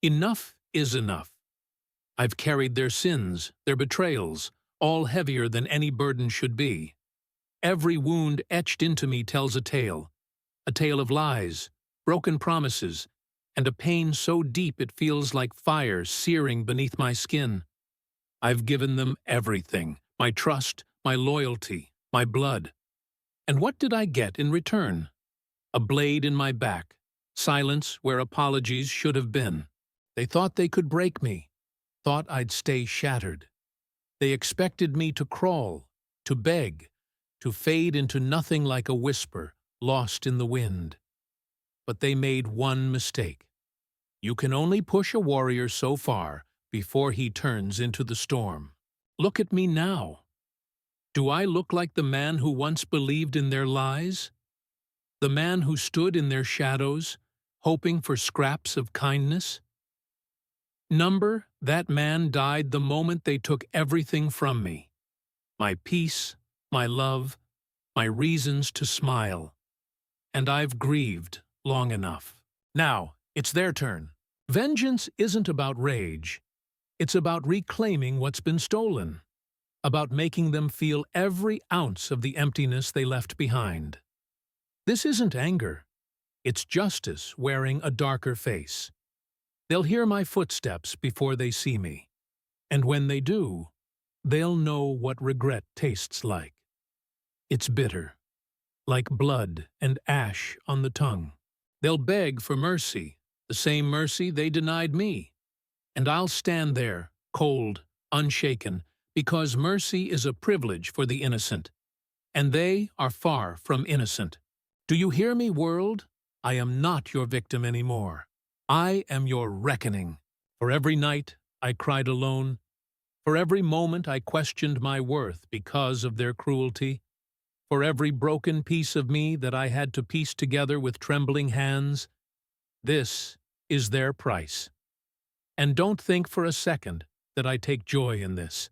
Enough is enough. I've carried their sins, their betrayals, all heavier than any burden should be. Every wound etched into me tells a tale of lies, broken promises, and a pain so deep it feels like fire searing beneath my skin. I've given them everything, my trust, my loyalty, my blood. And what did I get in return? A blade in my back, silence where apologies should have been. They thought they could break me, thought I'd stay shattered. They expected me to crawl, to beg, to fade into nothing like a whisper, lost in the wind. But they made one mistake. You can only push a warrior so far before he turns into the storm. Look at me now. Do I look like the man who once believed in their lies? The man who stood in their shadows, hoping for scraps of kindness? That man died the moment they took everything from me. My peace, my love, my reasons to smile. And I've grieved long enough. Now, it's their turn. Vengeance isn't about rage. It's about reclaiming what's been stolen. About making them feel every ounce of the emptiness they left behind. This isn't anger. It's justice wearing a darker face. They'll hear my footsteps before they see me. And when they do, they'll know what regret tastes like. It's bitter, like blood and ash on the tongue. They'll beg for mercy, the same mercy they denied me. And I'll stand there, cold, unshaken, because mercy is a privilege for the innocent. And they are far from innocent. Do you hear me, world? I am not your victim anymore. I am your reckoning. For every night I cried alone, for every moment I questioned my worth because of their cruelty, for every broken piece of me that I had to piece together with trembling hands, this is their price. And don't think for a second that I take joy in this.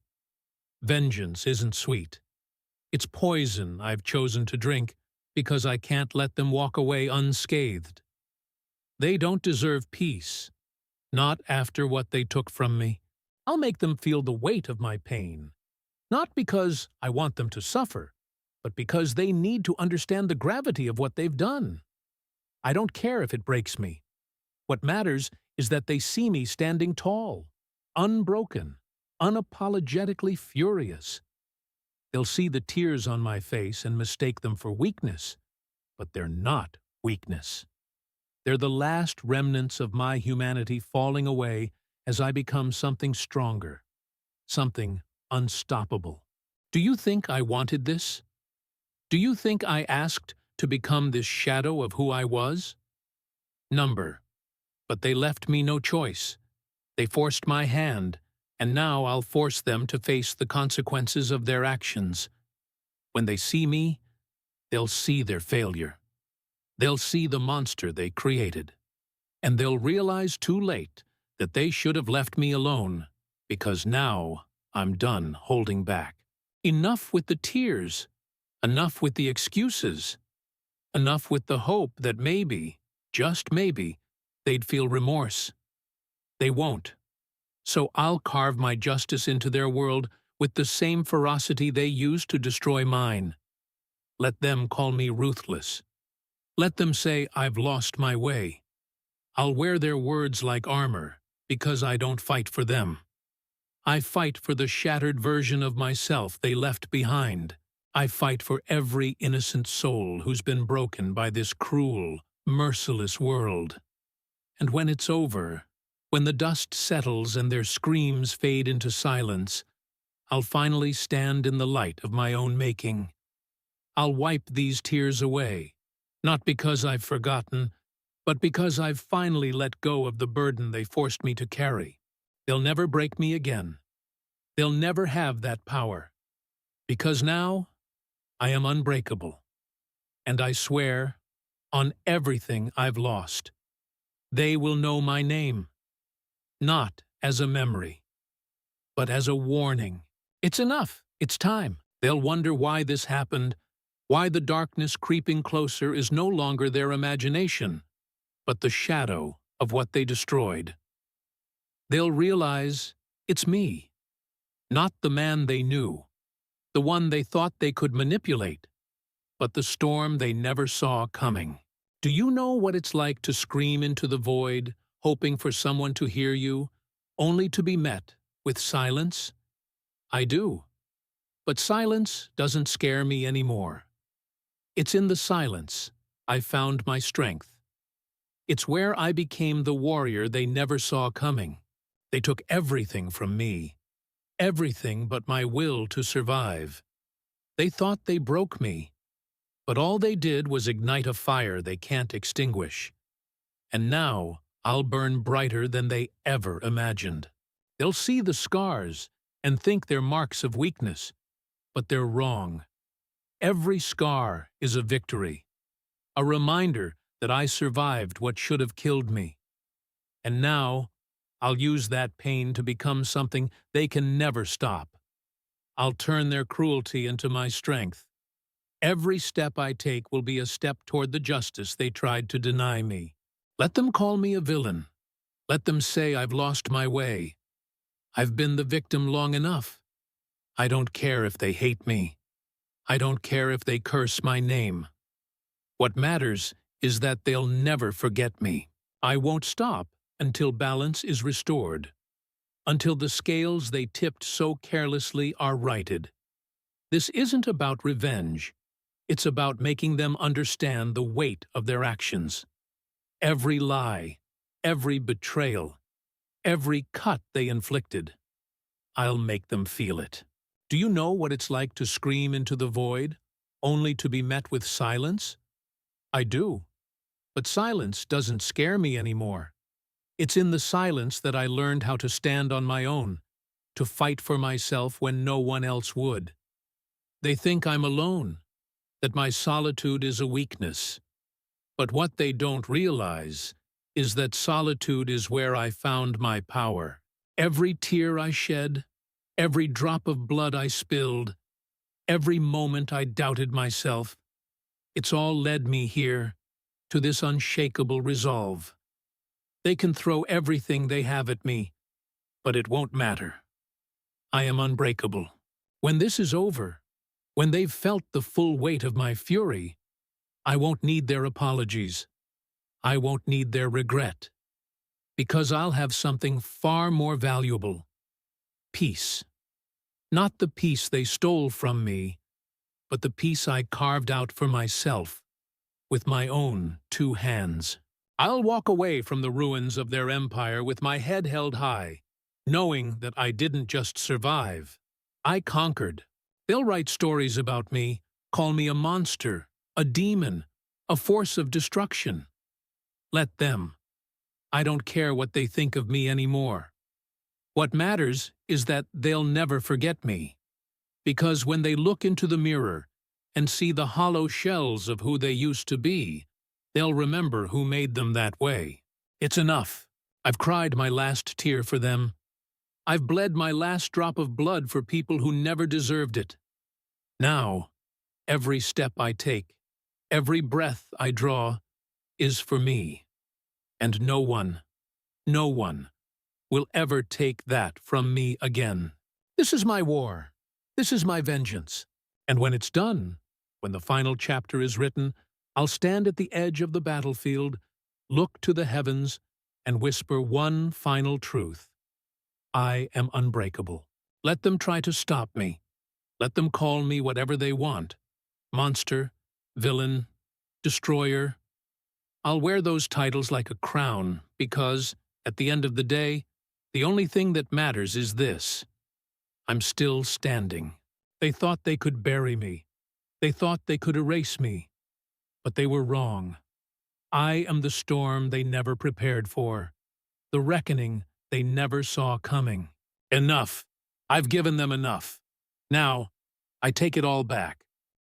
Vengeance isn't sweet. It's poison I've chosen to drink because I can't let them walk away unscathed. They don't deserve peace, not after what they took from me. I'll make them feel the weight of my pain, not because I want them to suffer, but because they need to understand the gravity of what they've done. I don't care if it breaks me. What matters is that they see me standing tall, unbroken, unapologetically furious. They'll see the tears on my face and mistake them for weakness, but they're not weakness. They're the last remnants of my humanity falling away as I become something stronger, something unstoppable. Do you think I wanted this? Do you think I asked to become this shadow of who I was? But they left me no choice. They forced my hand, and now I'll force them to face the consequences of their actions. When they see me, they'll see their failure. They'll see the monster they created. And they'll realize too late that they should have left me alone, because now I'm done holding back. Enough with the tears. Enough with the excuses. Enough with the hope that maybe, just maybe, they'd feel remorse. They won't. So I'll carve my justice into their world with the same ferocity they used to destroy mine. Let them call me ruthless. Let them say I've lost my way. I'll wear their words like armor, because I don't fight for them. I fight for the shattered version of myself they left behind. I fight for every innocent soul who's been broken by this cruel, merciless world. And when it's over, when the dust settles and their screams fade into silence, I'll finally stand in the light of my own making. I'll wipe these tears away, not because I've forgotten, but because I've finally let go of the burden they forced me to carry. They'll never break me again. They'll never have that power. Because now, I am unbreakable. And I swear, on everything I've lost, they will know my name, not as a memory, but as a warning. It's enough. It's time. They'll wonder why this happened, why the darkness creeping closer is no longer their imagination, but the shadow of what they destroyed. They'll realize it's me, not the man they knew, the one they thought they could manipulate, but the storm they never saw coming. Do you know what it's like to scream into the void, hoping for someone to hear you, only to be met with silence? I do. But silence doesn't scare me anymore. It's in the silence I found my strength. It's where I became the warrior they never saw coming. They took everything from me, everything but my will to survive. They thought they broke me, but all they did was ignite a fire they can't extinguish. And now I'll burn brighter than they ever imagined. They'll see the scars and think they're marks of weakness, but they're wrong. Every scar is a victory, a reminder that I survived what should have killed me. And now I'll use that pain to become something they can never stop. I'll turn their cruelty into my strength. Every step I take will be a step toward the justice they tried to deny me. Let them call me a villain. Let them say I've lost my way. I've been the victim long enough. I don't care if they hate me. I don't care if they curse my name. What matters is that they'll never forget me. I won't stop until balance is restored, until the scales they tipped so carelessly are righted. This isn't about revenge. It's about making them understand the weight of their actions. Every lie, every betrayal, every cut they inflicted. I'll make them feel it. Do you know what it's like to scream into the void, only to be met with silence? I do. But silence doesn't scare me anymore. It's in the silence that I learned how to stand on my own, to fight for myself when no one else would. They think I'm alone, that my solitude is a weakness. But what they don't realize is that solitude is where I found my power. Every tear I shed, every drop of blood I spilled, every moment I doubted myself, it's all led me here, to this unshakable resolve. They can throw everything they have at me, but it won't matter. I am unbreakable. When this is over, when they've felt the full weight of my fury, I won't need their apologies. I won't need their regret. Because I'll have something far more valuable. Peace. Not the peace they stole from me, but the peace I carved out for myself, with my own 2 hands. I'll walk away from the ruins of their empire with my head held high, knowing that I didn't just survive. I conquered. They'll write stories about me, call me a monster, a demon, a force of destruction. Let them. I don't care what they think of me anymore. What matters is that they'll never forget me. Because when they look into the mirror and see the hollow shells of who they used to be, they'll remember who made them that way. It's enough. I've cried my last tear for them. I've bled my last drop of blood for people who never deserved it. Now, every step I take, every breath I draw, is for me. And no one will ever take that from me again. This is my war. This is my vengeance. And when it's done, when the final chapter is written, I'll stand at the edge of the battlefield, look to the heavens, and whisper one final truth. I am unbreakable. Let them try to stop me. Let them call me whatever they want. Monster, villain, destroyer. I'll wear those titles like a crown because, at the end of the day, the only thing that matters is this. I'm still standing. They thought they could bury me. They thought they could erase me. But they were wrong. I am the storm they never prepared for, the reckoning they never saw coming. Enough. I've given them enough. Now, I take it all back.